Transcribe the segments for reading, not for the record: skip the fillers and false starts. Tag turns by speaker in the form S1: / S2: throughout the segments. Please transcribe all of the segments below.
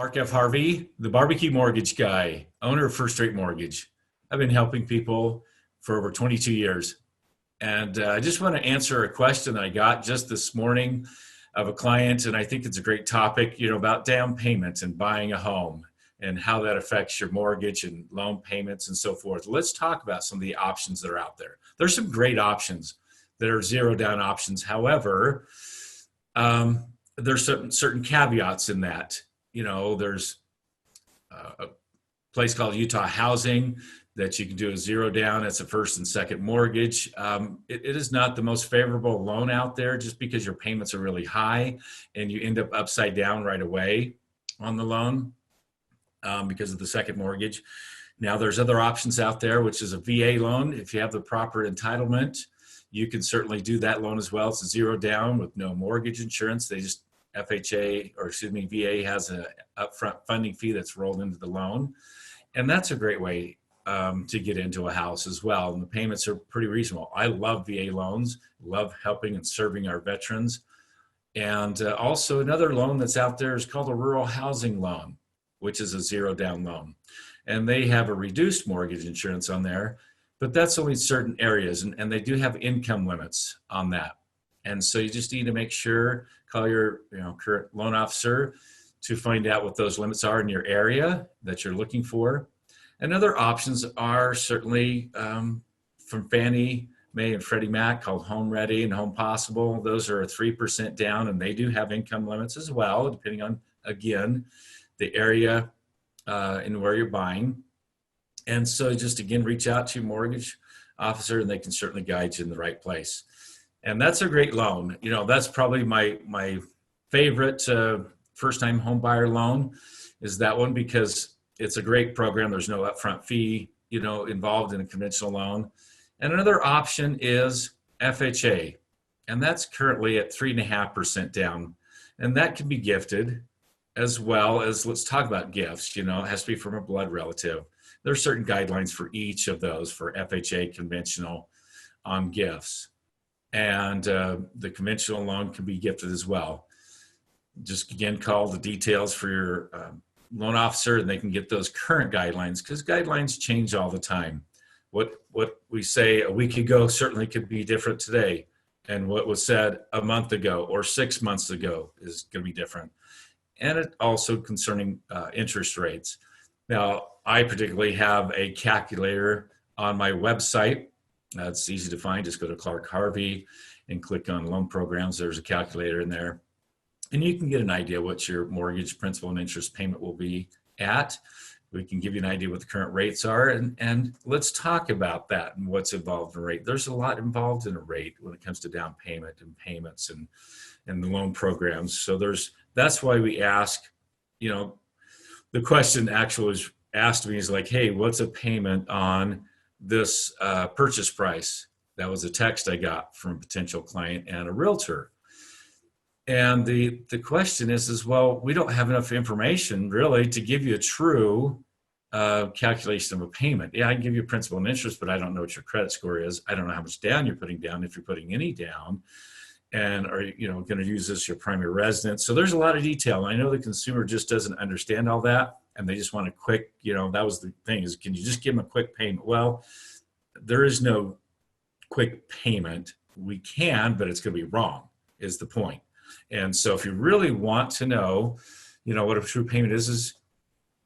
S1: Mark F. Harvey, the barbecue mortgage guy, owner of First Rate Mortgage. I've been helping people for over 22 years. And I just want to answer a question that I got just this morning of a client. And I think it's a great topic, about down payments and buying a home and how that affects your mortgage and loan payments and so forth. Let's talk about some of the options that are out there. There's some great options that are zero down options. However, there's certain caveats in that. There's a place called Utah Housing that you can do a zero down. It's a first and second mortgage. It is not the most favorable loan out there just because your payments are really high and you end up upside down right away on the loan because of the second mortgage. Now there's other options out there, which is a VA loan. If you have the proper entitlement, you can certainly do that loan as well. It's a zero down with no mortgage insurance. VA has an upfront funding fee that's rolled into the loan. And that's a great way to get into a house as well. And the payments are pretty reasonable. I love VA loans, love helping and serving our veterans. And also another loan that's out there is called a rural housing loan, which is a zero down loan. And they have a reduced mortgage insurance on there, but that's only certain areas. And they do have income limits on that. And so you just need to make sure, call your current loan officer to find out what those limits are in your area that you're looking for. And other options are certainly from Fannie Mae and Freddie Mac called Home Ready and Home Possible. Those are a 3% down, and they do have income limits as well, depending on, again, the area and where you're buying. And so just, again, reach out to your mortgage officer, and they can certainly guide you in the right place. And that's a great loan. That's probably my favorite first-time home buyer loan is that one because it's a great program. There's no upfront fee, involved in a conventional loan. And another option is FHA, and that's currently at 3.5% down. And that can be gifted as well as, let's talk about gifts. It has to be from a blood relative. There are certain guidelines for each of those for FHA conventional on gifts. And the conventional loan can be gifted as well. Just, again, call the details for your loan officer, and they can get those current guidelines because guidelines change all the time. What we say a week ago certainly could be different today. And what was said a month ago or 6 months ago is going to be different. And it also concerning interest rates. Now, I particularly have a calculator on my website. It's easy to find. Just go to Clark Harvey and click on loan programs. There's a calculator in there. And you can get an idea what your mortgage principal and interest payment will be at. We can give you an idea what the current rates are. And let's talk about that and what's involved in a rate. There's a lot involved in a rate when it comes to down payment and payments and the loan programs. So that's why we ask, the question actually was asked to me is like, hey, what's a payment on this purchase price? That was a text I got from a potential client and a realtor. And the question is, well, we don't have enough information really to give you a true calculation of a payment. Yeah, I can give you principal and interest, but I don't know what your credit score is. I don't know how much down you're putting down, if you're putting any down, and are going to use this your primary residence. So there's a lot of detail. I know the consumer just doesn't understand all that, and they just want a quick, that was the thing is, can you just give them a quick payment? Well, there is no quick payment. We can, but it's going to be wrong is the point. And so if you really want to know, what a true payment is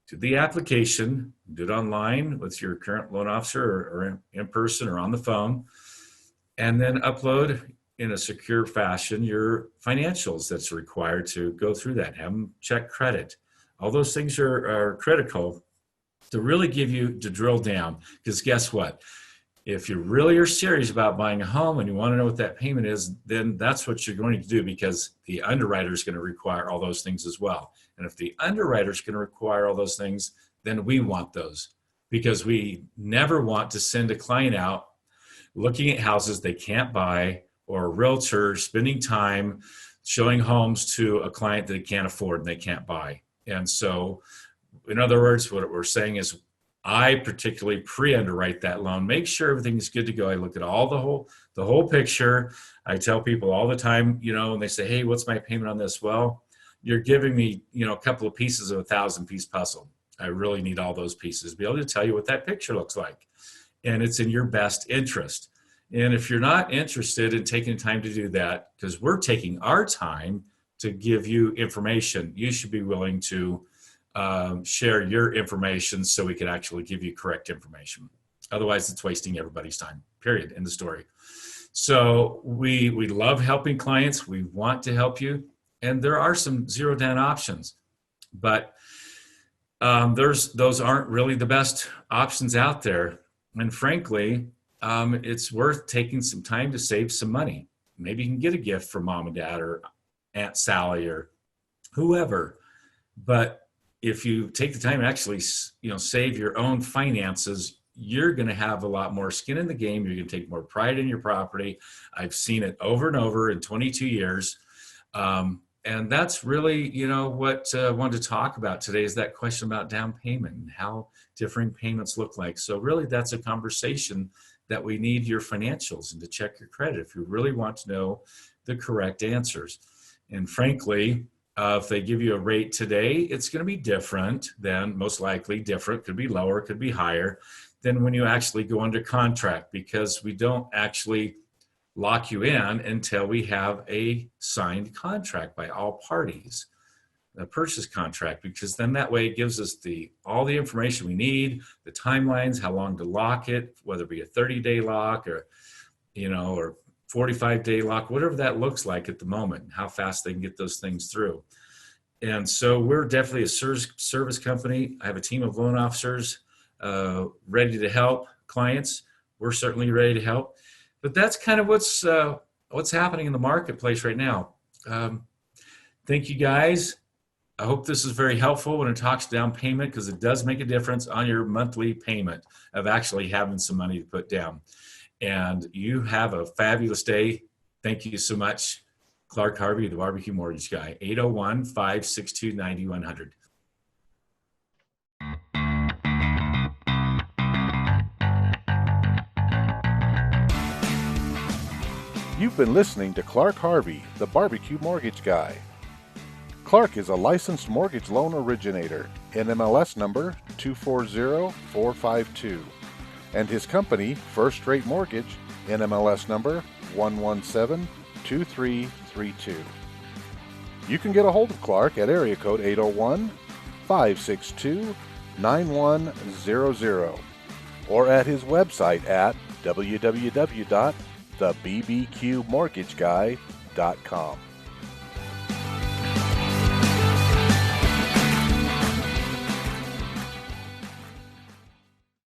S1: do the application, do it online with your current loan officer or in person or on the phone, and then upload in a secure fashion your financials that's required to go through that. Have them check credit. All those things are critical to really give you to drill down. Because guess what? If you really are serious about buying a home and you want to know what that payment is, then that's what you're going to do because the underwriter is going to require all those things as well. And if the underwriter is going to require all those things, then we want those because we never want to send a client out looking at houses they can't buy or a realtor spending time showing homes to a client that they can't afford and they can't buy. And so, in other words, what we're saying is I particularly pre-underwrite that loan, make sure everything's good to go. I look at all the whole picture. I tell people all the time, when they say, hey, what's my payment on this? Well, you're giving me, a couple of pieces of a 1,000-piece puzzle. I really need all those pieces to be able to tell you what that picture looks like. And it's in your best interest. And if you're not interested in taking time to do that, because we're taking our time to give you information, you should be willing to share your information so we can actually give you correct information. Otherwise, it's wasting everybody's time, period, end of story. So we love helping clients. We want to help you. And there are some zero down options, but those aren't really the best options out there. And frankly, it's worth taking some time to save some money. Maybe you can get a gift from mom and dad or Aunt Sally or whoever. But if you take the time to actually, save your own finances, you're going to have a lot more skin in the game. You're going to take more pride in your property. I've seen it over and over in 22 years. And that's really, what I wanted to talk about today is that question about down payment and how differing payments look like. So really that's a conversation that we need your financials and to check your credit if you really want to know the correct answers. And frankly, if they give you a rate today, it's going to be different than, most likely different, could be lower, could be higher than when you actually go under contract, because we don't actually lock you in until we have a signed contract by all parties, a purchase contract, because then that way it gives us all the information we need, the timelines, how long to lock it, whether it be a 30-day lock or 45-day lock, whatever that looks like at the moment, how fast they can get those things through. And so we're definitely a service company. I have a team of loan officers ready to help clients. We're certainly ready to help. But that's kind of what's happening in the marketplace right now. Thank you, guys. I hope this is very helpful when it talks down payment, because it does make a difference on your monthly payment of actually having some money to put down. And you have a fabulous day. Thank you so much. Clark Harvey, the BBQ Mortgage Guy, 801-562-9100.
S2: You've been listening to Clark Harvey, the BBQ Mortgage Guy. Clark is a licensed mortgage loan originator, NMLS number 240452, and his company, First Rate Mortgage, NMLS number 1172332. You can get a hold of Clark at area code 801-562-9100 or at his website at www.thebbqmortgageguy.com.